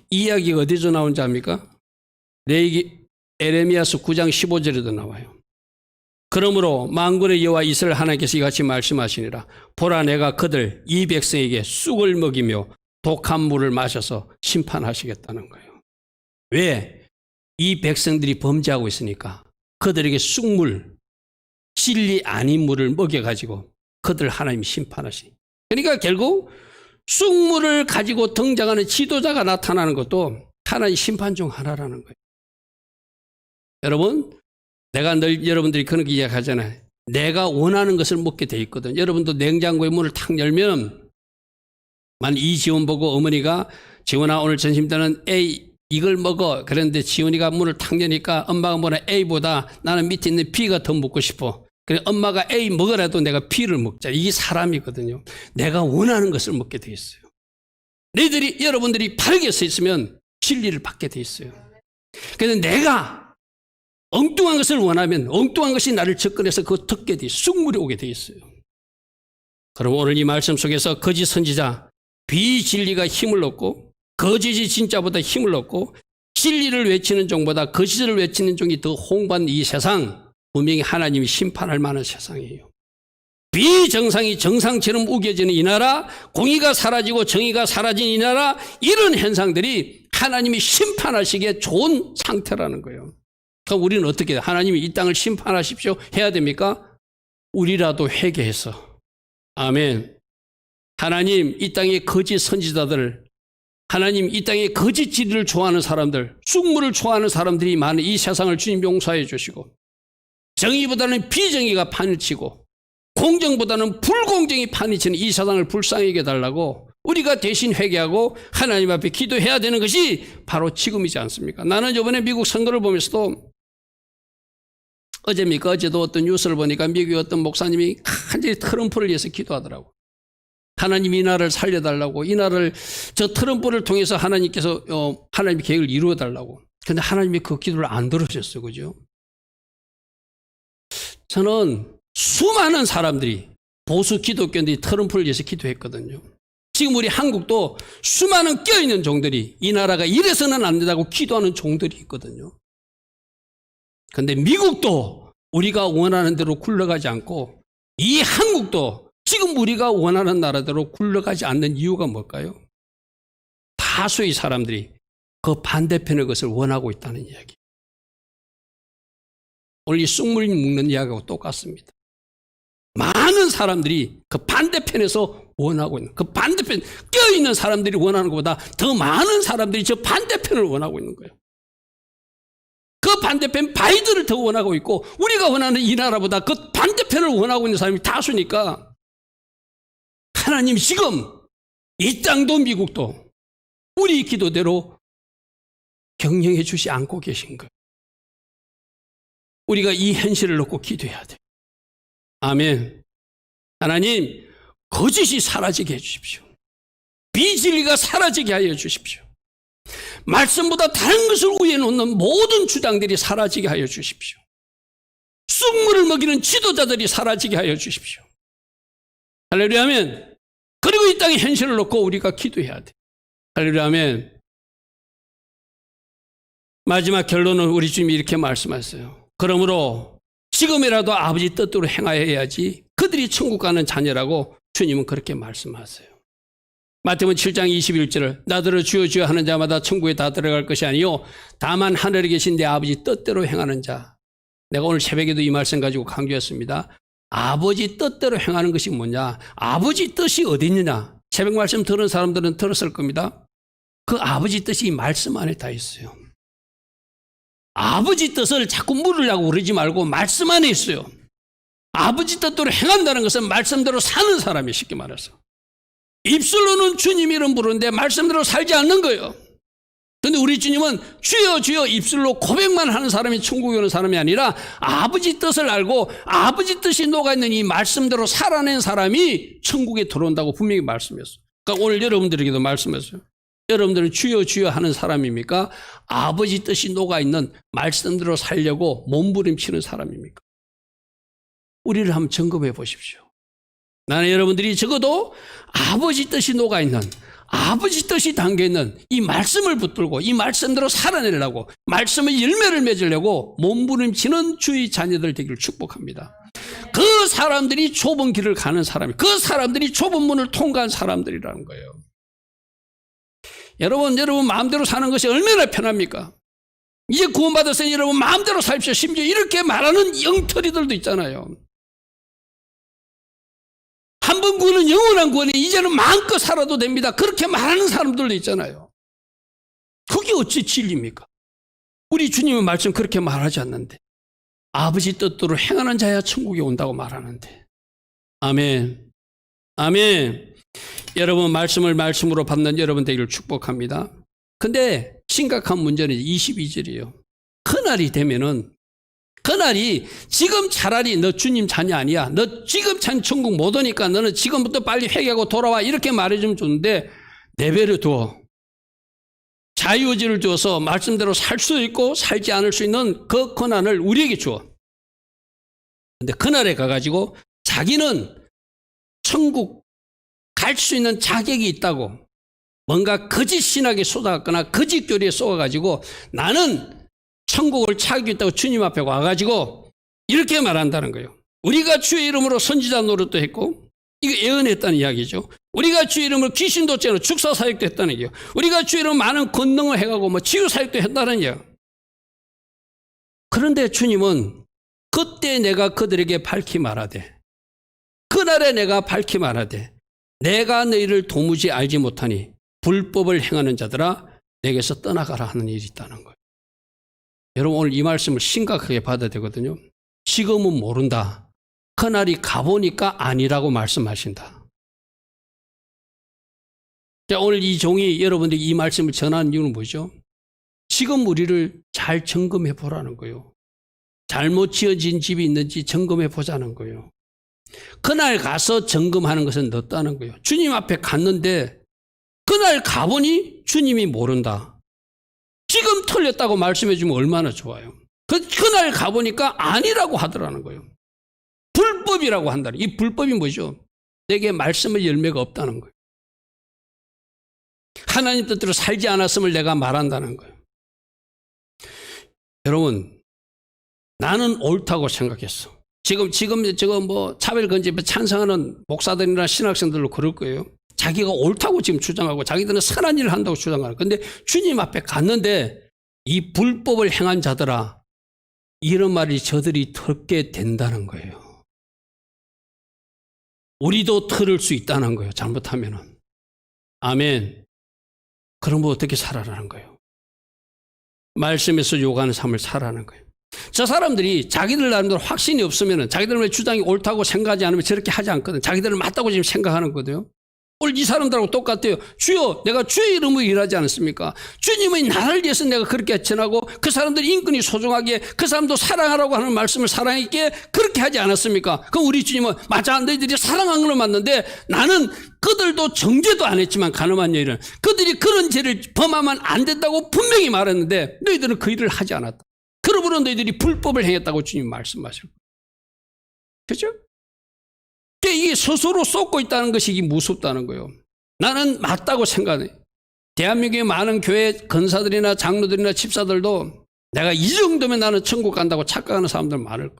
이 이야기가 어디서 나온지 압니까? 에레미야서 9장 15절에도 나와요. 그러므로 만군의 여호와 이스라엘 하나님께서 이같이 말씀하시니라. 보라, 내가 그들 이 백성에게 쑥을 먹이며 독한 물을 마셔서 심판하시겠다는 거예요. 왜? 이 백성들이 범죄하고 있으니까 그들에게 쑥물, 진리 아닌 물을 먹여가지고 그들 하나님이 심판하시. 그러니까 결국 쑥물을 가지고 등장하는 지도자가 나타나는 것도 하나님 심판 중 하나라는 거예요. 여러분, 내가 늘 여러분들이 그런 게 이야기하잖아요. 내가 원하는 것을 먹게 돼 있거든. 여러분도 냉장고의 문을 탁 열면 만 이지원 보고 어머니가 지원아 오늘 점심 때는 A 이걸 먹어. 그런데 지원이가 문을 탁 여니까 엄마가 뭐라 A보다 나는 밑에 있는 B가 더 먹고 싶어. 그래 엄마가 A 먹으라도 내가 B를 먹자. 이게 사람이거든요. 내가 원하는 것을 먹게 돼 있어요. 너희들이 여러분들이 바르게 서 있으면 진리를 받게 돼 있어요. 그래서 내가 엉뚱한 것을 원하면 엉뚱한 것이 나를 접근해서 그거 듣게 돼 있어요. 쑥물이 오게 돼 있어요. 그럼 오늘 이 말씀 속에서 거짓 선지자, 비진리가 힘을 얻고 거짓이 진짜보다 힘을 얻고 진리를 외치는 종보다 거짓을 외치는 종이 더 홍보한 이 세상, 분명히 하나님이 심판할 만한 세상이에요. 비정상이 정상처럼 우겨지는 이 나라, 공의가 사라지고 정의가 사라진 이 나라, 이런 현상들이 하나님이 심판하시기에 좋은 상태라는 거예요. 그럼 우리는 어떻게 해요? 하나님이 이 땅을 심판하십시오 해야 됩니까? 우리라도 회개해서, 아멘, 하나님 이 땅의 거짓 선지자들, 하나님 이 땅에 거짓 진리를 좋아하는 사람들, 쑥물을 좋아하는 사람들이 많은 이 세상을 주님 용서해 주시고, 정의보다는 비정의가 판을 치고 공정보다는 불공정이 판이 치는 이 세상을 불쌍히 여겨달라고 우리가 대신 회개하고 하나님 앞에 기도해야 되는 것이 바로 지금이지 않습니까? 나는 이번에 미국 선거를 보면서도, 어제입니까? 어제도 어떤 뉴스를 보니까 미국의 어떤 목사님이 간절히 트럼프를 위해서 기도하더라고. 하나님 이 나라를 살려달라고, 이 나라를, 저 트럼프를 통해서 하나님께서 하나님의 계획을 이루어달라고. 근데 하나님이 그 기도를 안 들으셨어요. 그죠? 저는 수많은 사람들이, 보수 기독교인들이 트럼프를 위해서 기도했거든요. 지금 우리 한국도 수많은 껴있는 종들이 이 나라가 이래서는 안 된다고 기도하는 종들이 있거든요. 근데 미국도 우리가 원하는 대로 굴러가지 않고, 이 한국도 지금 우리가 원하는 나라대로 굴러가지 않는 이유가 뭘까요? 다수의 사람들이 그 반대편의 것을 원하고 있다는 이야기. 오늘 이 쑥물 묶는 이야기하고 똑같습니다. 많은 사람들이 그 반대편에서 원하고 있는, 그 반대편 껴있는 사람들이 원하는 것보다 더 많은 사람들이 저 반대편을 원하고 있는 거예요. 그 반대편 바이든을 더 원하고 있고, 우리가 원하는 이 나라보다 그 반대편을 원하고 있는 사람이 다수니까 하나님 지금 이 땅도 미국도 우리 기도대로 경영해 주시 않고 계신 거예요. 우리가 이 현실을 놓고 기도해야 돼요. 아멘. 하나님, 거짓이 사라지게 해주십시오. 비진리가 사라지게 하여 주십시오. 말씀보다 다른 것을 위에 놓는 모든 주장들이 사라지게 하여 주십시오. 쑥물을 먹이는 지도자들이 사라지게 하여 주십시오. 할렐루야 아멘. 그리고 이 땅의 현실을 놓고 우리가 기도해야 돼. 할렐루야 아멘. 마지막 결론은 우리 주님이 이렇게 말씀하셨어요. 그러므로 지금이라도 아버지 뜻대로 행하여야지 그들이 천국 가는 자녀라고 주님은 그렇게 말씀하세요. 마태복음 7장 21절을 나더러 주여 주여 하는 자마다 천국에 다 들어갈 것이 아니요 다만 하늘에 계신 내 아버지 뜻대로 행하는 자. 내가 오늘 새벽에도 이 말씀 가지고 강조했습니다. 아버지 뜻대로 행하는 것이 뭐냐? 아버지 뜻이 어디 있느냐? 새벽 말씀 들은 사람들은 들었을 겁니다. 그 아버지 뜻이 이 말씀 안에 다 있어요. 아버지 뜻을 자꾸 물으려고 그러지 말고 말씀 안에 있어요. 아버지 뜻대로 행한다는 것은 말씀대로 사는 사람이, 쉽게 말해서. 입술로는 주님 이름 부르는데 말씀대로 살지 않는 거예요. 그런데 우리 주님은 주여 주여 입술로 고백만 하는 사람이 천국에 오는 사람이 아니라 아버지 뜻을 알고 아버지 뜻이 녹아있는 이 말씀대로 살아낸 사람이 천국에 들어온다고 분명히 말씀했어요. 그러니까 오늘 여러분들에게도 말씀했어요. 여러분들은 주여 주여 하는 사람입니까? 아버지 뜻이 녹아있는 말씀대로 살려고 몸부림치는 사람입니까? 우리를 한번 점검해 보십시오. 나는 여러분들이 적어도 아버지 뜻이 녹아있는, 아버지 뜻이 담겨있는 이 말씀을 붙들고 이 말씀대로 살아내려고, 말씀의 열매를 맺으려고 몸부림치는 주의 자녀들 되기를 축복합니다. 그 사람들이 좁은 길을 가는 사람이, 그 사람들이 좁은 문을 통과한 사람들이라는 거예요. 여러분 마음대로 사는 것이 얼마나 편합니까? 이제 구원받았으니 여러분 마음대로 살십시오. 심지어 이렇게 말하는 영털이들도 있잖아요. 한 번 구원은 영원한 구원이, 이제는 마음껏 살아도 됩니다. 그렇게 말하는 사람들도 있잖아요. 그게 어찌 진리입니까? 우리 주님의 말씀 그렇게 말하지 않는데, 아버지 뜻대로 행하는 자야 천국에 온다고 말하는데. 아멘. 아멘. 여러분 말씀을 말씀으로 받는 여러분 되기를 축복합니다. 근데 심각한 문제는 22절이에요. 그날이 되면은, 그날이 지금 차라리 너 주님 자녀 아니야, 너 지금 천국 못 오니까 너는 지금부터 빨리 회개하고 돌아와, 이렇게 말해주면 좋은데 내버려 두어. 자유의지를 주어서 말씀대로 살 수 있고 살지 않을 수 있는 그 권한을 우리에게 주어. 근데 그날에 가가지고 자기는 천국 갈 수 있는 자격이 있다고 뭔가 거짓 신학에 쏟아갔거나 거짓 교리에 쏘아가지고 나는 천국을 차지했다고 주님 앞에 와가지고 이렇게 말한다는 거예요. 우리가 주의 이름으로 선지자 노릇도 했고, 이거 예언했다는 이야기죠. 우리가 주의 이름으로 귀신도 째고 축사 사역도 했다는 얘기예요. 우리가 주의 이름으로 많은 권능을 해가고 뭐 치유 사역도 했다는 얘기예요. 그런데 주님은 그때 내가 그들에게 밝히 말하되, 그날에 내가 밝히 말하되, 내가 너희를 도무지 알지 못하니 불법을 행하는 자들아 내게서 떠나가라 하는 일이 있다는 거예요. 여러분 오늘 이 말씀을 심각하게 받아야 되거든요. 지금은 모른다. 그날이 가보니까 아니라고 말씀하신다. 자, 오늘 이 종이 여러분들이 이 말씀을 전하는 이유는 뭐죠? 지금 우리를 잘 점검해 보라는 거예요. 잘못 지어진 집이 있는지 점검해 보자는 거예요. 그날 가서 점검하는 것은 늦다는 거예요. 주님 앞에 갔는데 그날 가보니 주님이 모른다. 지금 틀렸다고 말씀해 주면 얼마나 좋아요. 그날 가보니까 아니라고 하더라는 거예요. 불법이라고 한다는. 이 불법이 뭐죠? 내게 말씀의 열매가 없다는 거예요. 하나님 뜻대로 살지 않았음을 내가 말한다는 거예요. 여러분, 나는 옳다고 생각했어. 지금 뭐 차별금지에 찬성하는 목사들이나 신학생들로 그럴 거예요. 자기가 옳다고 지금 주장하고 자기들은 선한 일을 한다고 주장하는. 근데 주님 앞에 갔는데 이 불법을 행한 자들아, 이런 말이 저들이 듣게 된다는 거예요. 우리도 들을 수 있다는 거예요. 잘못하면은. 아멘. 그러면 어떻게 살아라는 거예요? 말씀에서 요구하는 삶을 살아라는 거예요. 저 사람들이 자기들 나름대로 확신이 없으면 자기들의 주장이 옳다고 생각하지 않으면 저렇게 하지 않거든. 자기들은 맞다고 지금 생각하는 거거든요. 오늘 이 사람들하고 똑같아요. 주여, 내가 주의 이름으로 일하지 않았습니까? 주님의 나를 위해서 내가 그렇게 전하고 그 사람들 인권이 소중하게 그 사람도 사랑하라고 하는 말씀을 사랑했기에 그렇게 하지 않았습니까? 그럼 우리 주님은 맞아, 너희들이 사랑한 걸로 맞는데 나는 그들도 정죄도 안 했지만 가늠한 여인은 그들이 그런 죄를 범하면 안 된다고 분명히 말했는데 너희들은 그 일을 하지 않았다. 그러므로 너희들이 불법을 행했다고 주님 말씀하시고. 그렇죠? 이게 스스로 쏟고 있다는 것이 무섭다는 거예요. 나는 맞다고 생각해. 대한민국의 많은 교회 건사들이나 장로들이나 집사들도 내가 이 정도면 나는 천국 간다고 착각하는 사람들 많을 거예요.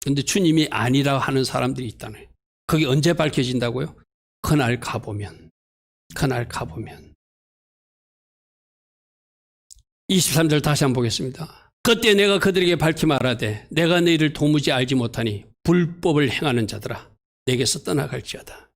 그런데 주님이 아니라 하는 사람들이 있다는 거예요. 그게 언제 밝혀진다고요? 그날 가보면. 23절 다시 한번 보겠습니다. 그때 내가 그들에게 밝히 말하되 내가 너희를 도무지 알지 못하니 불법을 행하는 자들아 내게서 떠나갈지어다.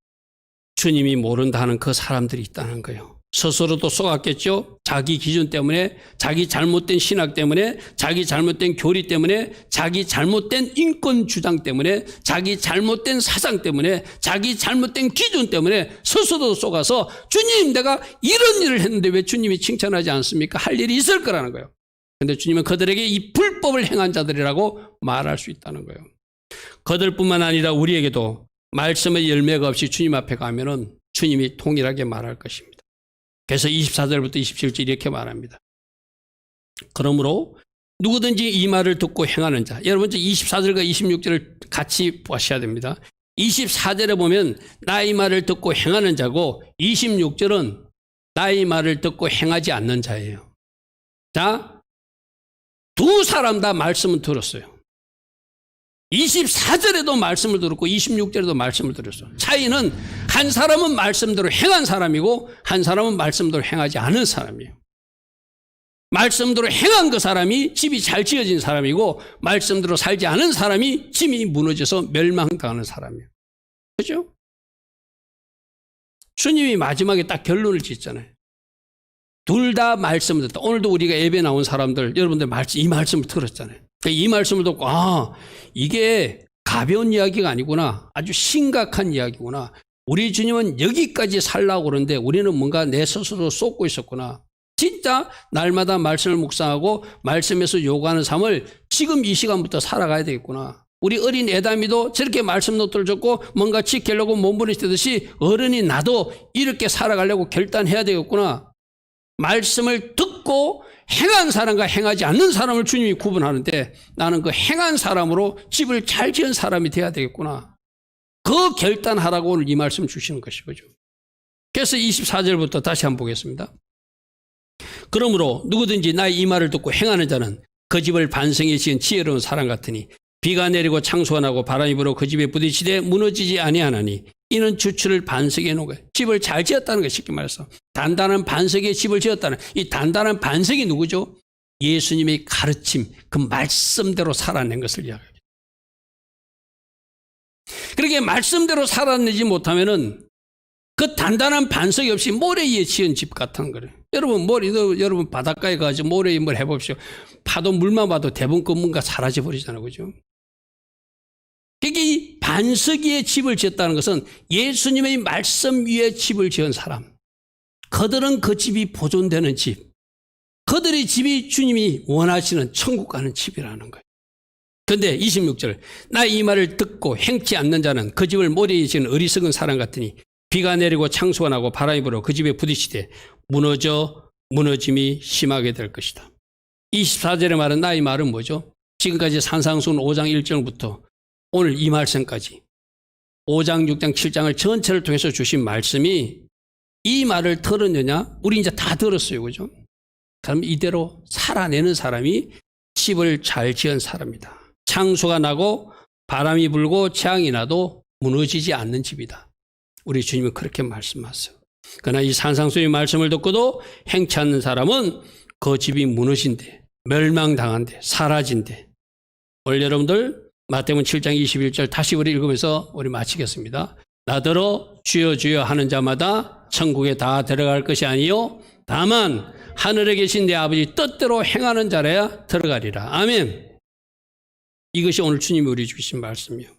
주님이 모른다 하는 그 사람들이 있다는 거예요. 스스로도 속았겠죠. 자기 기준 때문에, 자기 잘못된 신학 때문에, 자기 잘못된 교리 때문에, 자기 잘못된 인권 주장 때문에, 자기 잘못된 사상 때문에, 자기 잘못된 기준 때문에 스스로도 속아서 주님 내가 이런 일을 했는데 왜 주님이 칭찬하지 않습니까? 할 일이 있을 거라는 거예요. 그런데 주님은 그들에게 이 불법을 행한 자들이라고 말할 수 있다는 거예요. 그들뿐만 아니라 우리에게도 말씀의 열매가 없이 주님 앞에 가면은 주님이 동일하게 말할 것입니다. 그래서 24절부터 27절 이렇게 말합니다. 그러므로 누구든지 이 말을 듣고 행하는 자. 여러분 24절과 26절을 같이 보셔야 됩니다. 24절에 보면 나의 말을 듣고 행하는 자고 26절은 나의 말을 듣고 행하지 않는 자예요. 자, 두 사람 다 말씀은 들었어요. 24절에도 말씀을 들었고 26절에도 말씀을 들었어요. 차이는 한 사람은 말씀대로 행한 사람이고 한 사람은 말씀대로 행하지 않은 사람이에요. 말씀대로 행한 그 사람이 집이 잘 지어진 사람이고 말씀대로 살지 않은 사람이 집이 무너져서 멸망당하는 사람이에요. 그렇죠? 주님이 마지막에 딱 결론을 짓잖아요. 둘 다 말씀을 듣다. 오늘도 우리가 예배 나온 사람들 여러분들 이 말씀을 들었잖아요. 이 말씀을 듣고 이게 가벼운 이야기가 아니구나. 아주 심각한 이야기구나. 우리 주님은 여기까지 살라고 그러는데 우리는 뭔가 내 스스로 쏟고 있었구나. 진짜 날마다 말씀을 묵상하고 말씀에서 요구하는 삶을 지금 이 시간부터 살아가야 되겠구나. 우리 어린 애담이도 저렇게 말씀 노트를 줬고 뭔가 지키려고 몸부림치듯이 어른이 나도 이렇게 살아가려고 결단해야 되겠구나. 말씀을 듣고 행한 사람과 행하지 않는 사람을 주님이 구분하는데 나는 그 행한 사람으로 집을 잘 지은 사람이 돼야 되겠구나. 그 결단하라고 오늘 이 말씀 주시는 것이죠. 그래서 24절부터 다시 한번 보겠습니다. 그러므로 누구든지 나의 이 말을 듣고 행하는 자는 그 집을 반성에 지은 지혜로운 사람 같으니 비가 내리고 창수가 나고 바람이 불어 그 집에 부딪히되 무너지지 아니하나니 이는 주추를 반석에 놓은 거예요. 집을 잘 지었다는 것, 쉽게 말해서 단단한 반석에 집을 지었다는, 이 단단한 반석이 누구죠? 예수님의 가르침, 그 말씀대로 살아낸 것을 이야기합니다. 그렇게 말씀대로 살아내지 못하면은 그 단단한 반석이 없이 모래 위에 지은 집 같은 거예요. 여러분 바닷가에 가서 모래 위에 뭘 해봅시오. 파도 물만 봐도 대부분 그 뭔가 사라져 버리잖아요, 그죠? 이 반석 위에 집을 지었다는 것은 예수님의 말씀 위에 집을 지은 사람, 그들은 그 집이 보존되는 집, 그들의 집이 주님이 원하시는 천국 가는 집이라는 거예요. 그런데 26절, 나 이 말을 듣고 행치 않는 자는 그 집을 모래에 지은 어리석은 사람 같으니 비가 내리고 창수가 나고 바람이 불어 그 집에 부딪히되 무너짐이 심하게 될 것이다. 24절의 말은, 나 이 말은 뭐죠? 지금까지 산상수훈 5장 1절부터 오늘 이 말씀까지 5장, 6장, 7장을 전체를 통해서 주신 말씀이 이 말을 들었느냐? 우리 이제 다 들었어요, 그죠? 그럼 이대로 살아내는 사람이 집을 잘 지은 사람이다. 창수가 나고 바람이 불고 재앙이 나도 무너지지 않는 집이다. 우리 주님은 그렇게 말씀하세요. 그러나 이 산상수훈의 말씀을 듣고도 행치 않는 사람은 그 집이 무너진대, 멸망당한대, 사라진대. 오늘 여러분들 마태복음 7장 21절 다시 우리 읽으면서 우리 마치겠습니다. 나더러 주여 주여 하는 자마다 천국에 다 들어갈 것이 아니요 다만 하늘에 계신 내 아버지 뜻대로 행하는 자라야 들어가리라. 아멘. 이것이 오늘 주님이 우리 주신 말씀이요.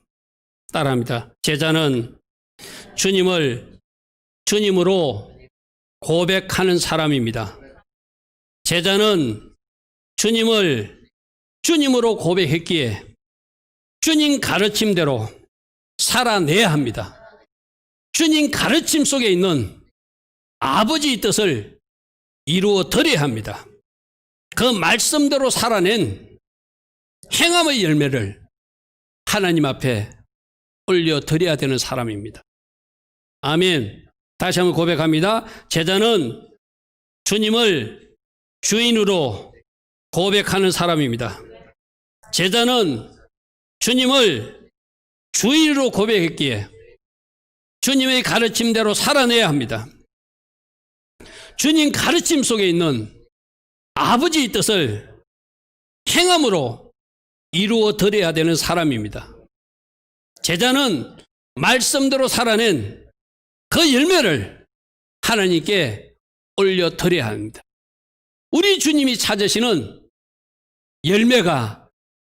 따라합니다. 제자는 주님을 주님으로 고백하는 사람입니다. 제자는 주님을 주님으로 고백했기에 주님 가르침대로 살아내야 합니다. 주님 가르침 속에 있는 아버지의 뜻을 이루어 드려야 합니다. 그 말씀대로 살아낸 행함의 열매를 하나님 앞에 올려 드려야 되는 사람입니다. 아멘. 다시 한번 고백합니다. 제자는 주님을 주인으로 고백하는 사람입니다. 제자는 주님을 주인으로 고백했기에 주님의 가르침대로 살아내야 합니다. 주님 가르침 속에 있는 아버지의 뜻을 행함으로 이루어 드려야 되는 사람입니다. 제자는 말씀대로 살아낸 그 열매를 하나님께 올려 드려야 합니다. 우리 주님이 찾으시는 열매가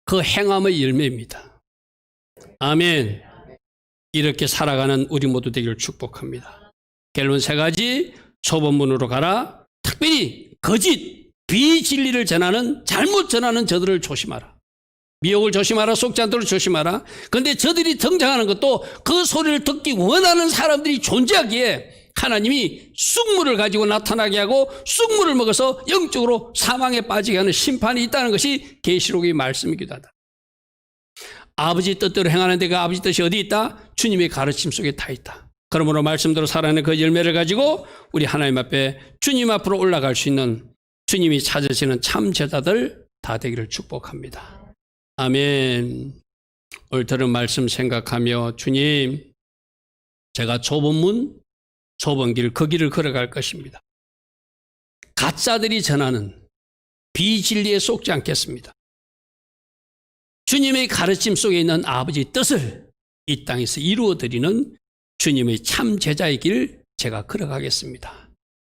그 행함의 열매입니다. 아멘. 이렇게 살아가는 우리 모두 되기를 축복합니다. 결론 3가지. 초본문으로 가라. 특별히 거짓, 비진리를 전하는, 잘못 전하는 저들을 조심하라. 미혹을 조심하라. 속지 않도록 조심하라. 그런데 저들이 등장하는 것도 그 소리를 듣기 원하는 사람들이 존재하기에 하나님이 쑥물을 가지고 나타나게 하고 쑥물을 먹어서 영적으로 사망에 빠지게 하는 심판이 있다는 것이 계시록의 말씀이기도 하다. 아버지 뜻대로 행하는데 그 아버지 뜻이 어디 있다? 주님의 가르침 속에 다 있다. 그러므로 말씀대로 살아내는 그 열매를 가지고 우리 하나님 앞에 주님 앞으로 올라갈 수 있는 주님이 찾으시는 참 제자들 다 되기를 축복합니다. 아멘. 오늘 들은 말씀 생각하며 주님, 제가 좁은 문, 좁은 길, 그 길을 걸어갈 것입니다. 가짜들이 전하는 비진리에 속지 않겠습니다. 주님의 가르침 속에 있는 아버지의 뜻을 이 땅에서 이루어드리는 주님의 참 제자의 길 제가 걸어가겠습니다.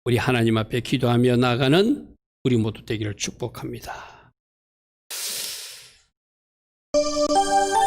우리 하나님 앞에 기도하며 나아가는 우리 모두 되기를 축복합니다.